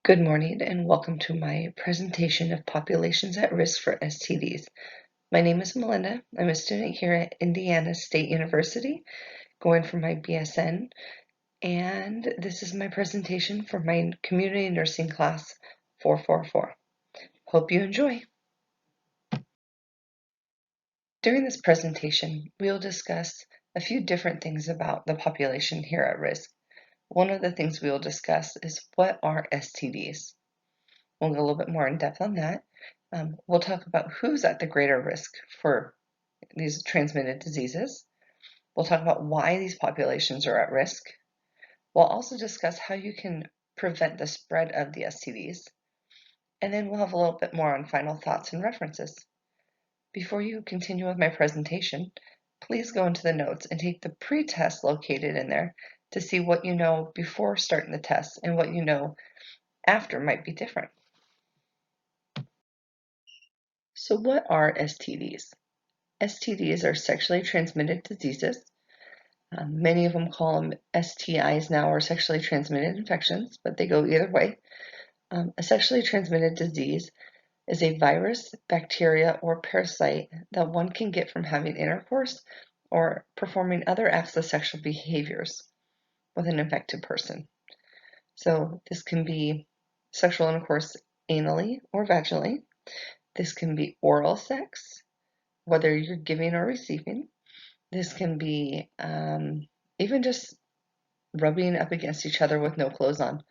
Good morning and welcome to my presentation of populations at risk for STDs. My name is Melinda. I'm a student here at Indiana State University, going for my BSN, and this is my presentation for my community nursing class 444. Hope you enjoy. During this presentation, we'll discuss a few different things about the population here at risk. One of the things we'll discuss is what are STDs. We'll go a little bit more in depth on that. We'll talk about who's at the greater risk for these transmitted diseases. We'll talk about why these populations are at risk. We'll also discuss how you can prevent the spread of the STDs. And then we'll have a little bit more on final thoughts and references. Before you continue with my presentation, please go into the notes and take the pre-test located in there to see what you know before starting the test and what you know after might be different. So what are STDs? STDs are sexually transmitted diseases. Many of them call them STIs now, or sexually transmitted infections, but they go either way. A sexually transmitted disease is a virus, bacteria, or parasite that one can get from having intercourse or performing other acts of sexual behaviors with an infected person. So this can be sexual intercourse anally or vaginally. This can be oral sex, whether you're giving or receiving. This can be even just rubbing up against each other with no clothes on.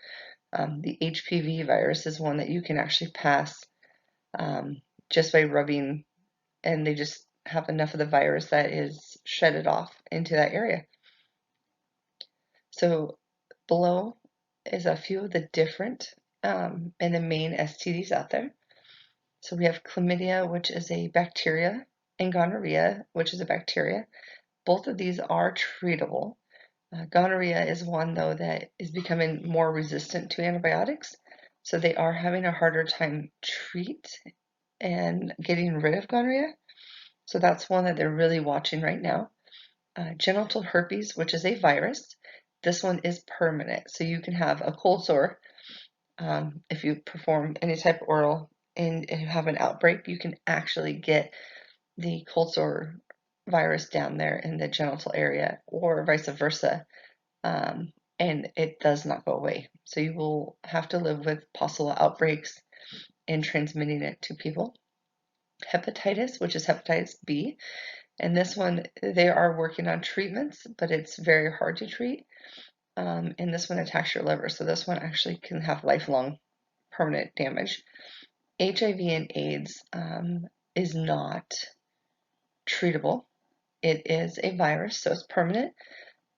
The HPV virus is one that you can actually pass just by rubbing, and they just have enough of the virus that is shedded off into that area. So below is a few of the different and the main STDs out there. So we have chlamydia, which is a bacteria, and gonorrhea, which is a bacteria. Both of these are treatable. Gonorrhea is one, though, that is becoming more resistant to antibiotics. So they are having a harder time treat and getting rid of gonorrhea. So that's one that they're really watching right now. Genital herpes, which is a virus. This one is permanent. So you can have a cold sore if you perform any type of oral and you have an outbreak, you can actually get the cold sore virus down there in the genital area, or vice versa, and it does not go away. So you will have to live with possible outbreaks and transmitting it to people. Hepatitis, which is hepatitis B, and this one, they are working on treatments, but it's very hard to treat. And this one attacks your liver, so this one actually can have lifelong permanent damage. HIV and AIDS is not treatable. It is a virus, so it's permanent.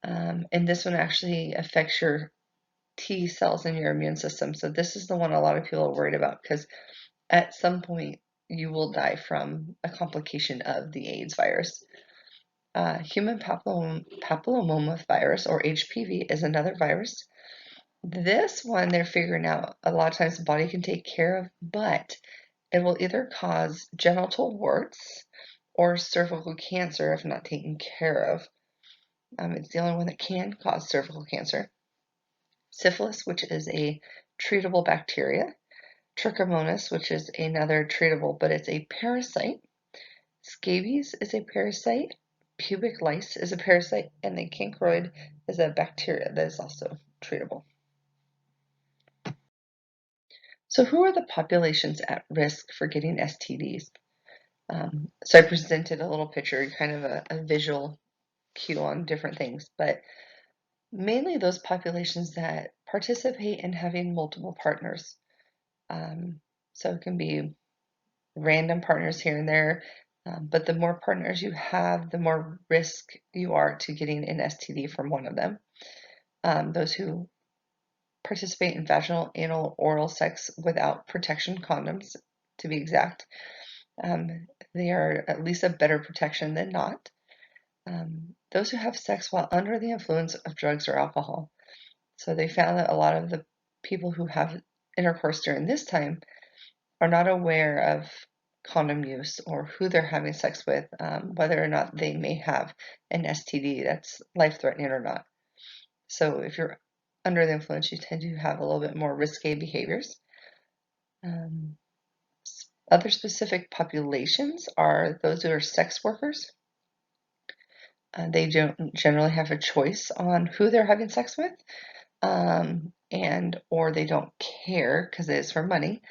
And this one actually affects your T cells in your immune system. So this is the one a lot of people are worried about, because at some point you will die from a complication of the AIDS virus. Human papilloma virus, or HPV, is another virus. This one they're figuring out a lot of times the body can take care of, but it will either cause genital warts or cervical cancer if not taken care of. It's the only one that can cause cervical cancer. Syphilis, which is a treatable bacteria. Trichomonas, which is another treatable, but it's a parasite. Scabies is a parasite. Pubic lice is a parasite, and the chancroid is a bacteria that is also treatable. So who are the populations at risk for getting STDs? So I presented a little picture, kind of a visual cue on different things, but mainly those populations that participate in having multiple partners. So it can be random partners here and there, but the more partners you have, the more risk you are to getting an STD from one of them. Those who participate in vaginal, anal, oral sex without protection condoms, to be exact, they are at least a better protection than not. Those who have sex while under the influence of drugs or alcohol. So they found that a lot of the people who have intercourse during this time are not aware of condom use or who they're having sex with, whether or not they may have an STD that's life-threatening or not. So if you're under the influence, you tend to have a little bit more risque behaviors. Other specific populations are those who are sex workers. They don't generally have a choice on who they're having sex with, or they don't care because it is for money.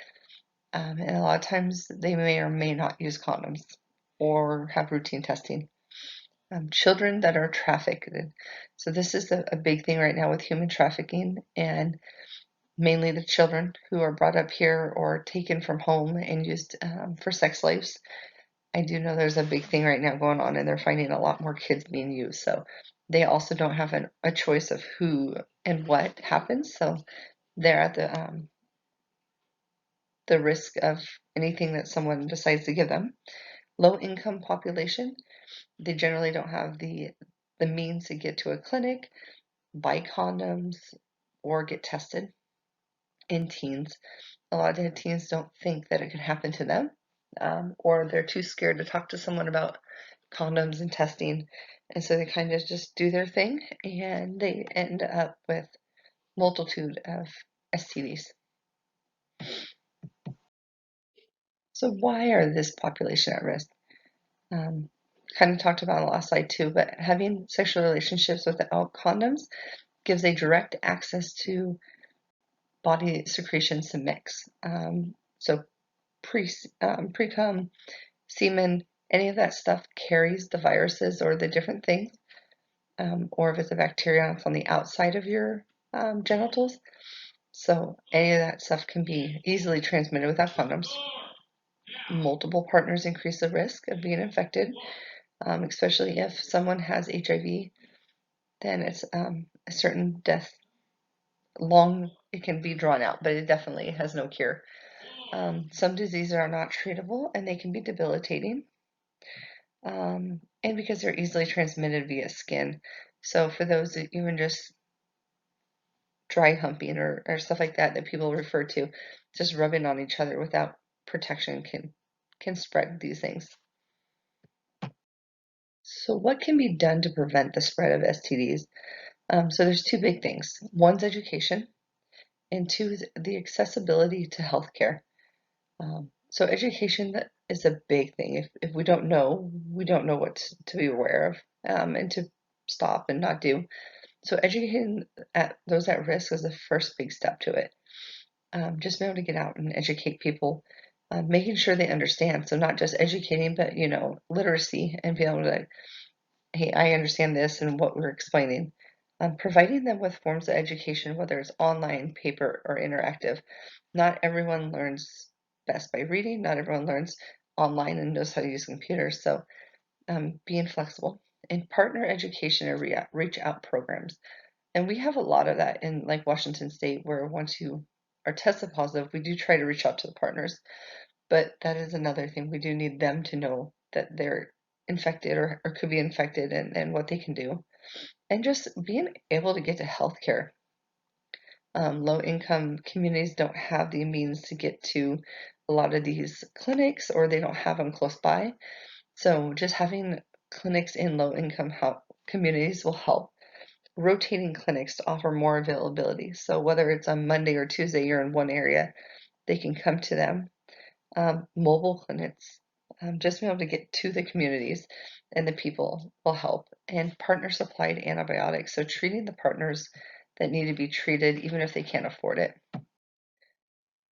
And a lot of times they may or may not use condoms or have routine testing. Children that are trafficked. So this is a big thing right now with human trafficking, and mainly the children who are brought up here or taken from home and used for sex slaves. I do know there's a big thing right now going on, and they're finding a lot more kids being used. So they also don't have a choice of who and what happens. So they're at the risk of anything that someone decides to give them. Low income population, they generally don't have the means to get to a clinic, buy condoms, or get tested. In teens, a lot of teens don't think that it could happen to them, or they're too scared to talk to someone about condoms and testing, and so they kind of just do their thing, and they end up with multitude of STDs. So why are this population at risk? Kind of talked about on the last slide too, but having sexual relationships without condoms gives a direct access to body secretions to mix. So pre-cum, semen, any of that stuff carries the viruses or the different things, or if it's a bacteria, it's on the outside of your genitals. So any of that stuff can be easily transmitted without condoms. Multiple partners increase the risk of being infected, especially if someone has HIV, then it's a certain death. It can be drawn out, but it definitely has no cure. Some diseases are not treatable and they can be debilitating. And because they're easily transmitted via skin. So for those that even just dry humping or stuff like that people refer to, just rubbing on each other without protection can spread these things. So what can be done to prevent the spread of STDs? So there's two big things. One's education, and two is the accessibility to healthcare. So education is a big thing. If we don't know, we don't know what to be aware of, and to stop and not do. So educating those at risk is the first big step to it. Just being able to get out and educate people, making sure they understand. So not just educating, but literacy, and being able to, hey, I understand this and what we're explaining. Providing them with forms of education, whether it's online, paper, or interactive. Not everyone learns best by reading. Not everyone learns online and knows how to use computers. So being flexible, and partner education or reach out programs. And we have a lot of that in like Washington State, where once you are tested positive, we do try to reach out to the partners. But that is another thing. We do need them to know that they're infected or could be infected, and what they can do. And just being able to get to healthcare. Low income communities don't have the means to get to a lot of these clinics, or they don't have them close by. So just having clinics in low income communities will help. Rotating clinics to offer more availability. So whether it's on Monday or Tuesday, you're in one area, they can come to them. Mobile clinics, just being able to get to the communities and the people will help. And partner supplied antibiotics, so treating the partners that need to be treated even if they can't afford it.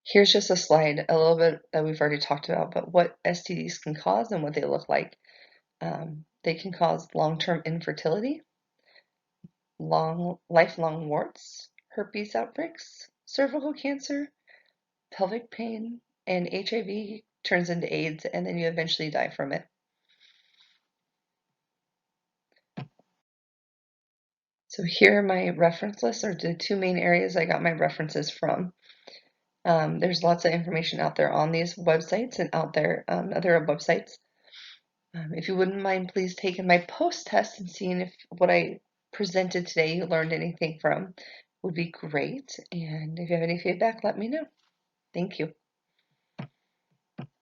Here's just a slide, a little bit that we've already talked about, but what STDs can cause and what they look like. They can cause long-term infertility, lifelong warts, herpes outbreaks, cervical cancer, pelvic pain, and HIV turns into AIDS, and then you eventually die from it. So here are my reference lists, or the two main areas I got my references from. There's lots of information out there on these websites and out there other websites. If you wouldn't mind, please taking my post-test and seeing if what I presented today you learned anything from would be great. And if you have any feedback, let me know. Thank you.